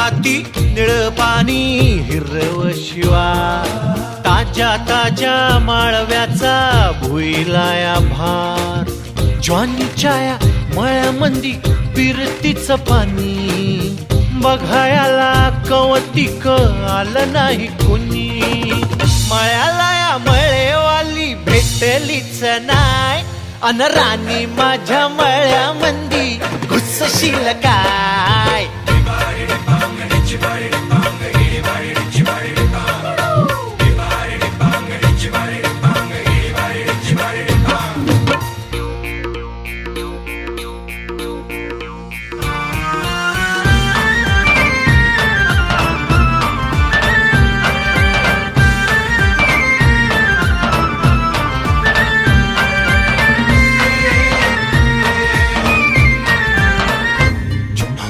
राती निळ पाणी हिरव शिवा, ताज्या ताज्या माळव्याचा भुईलाया भार, ज्वानीच्या या मळ्यामंदी फिरतीच पाणी, बघायला कवतिक आलं नाही कुणी. मळ्याला या मळेवाली भेटलीच नाय, अन राणी माझ्या मळ्यामंदी घुसशील काय.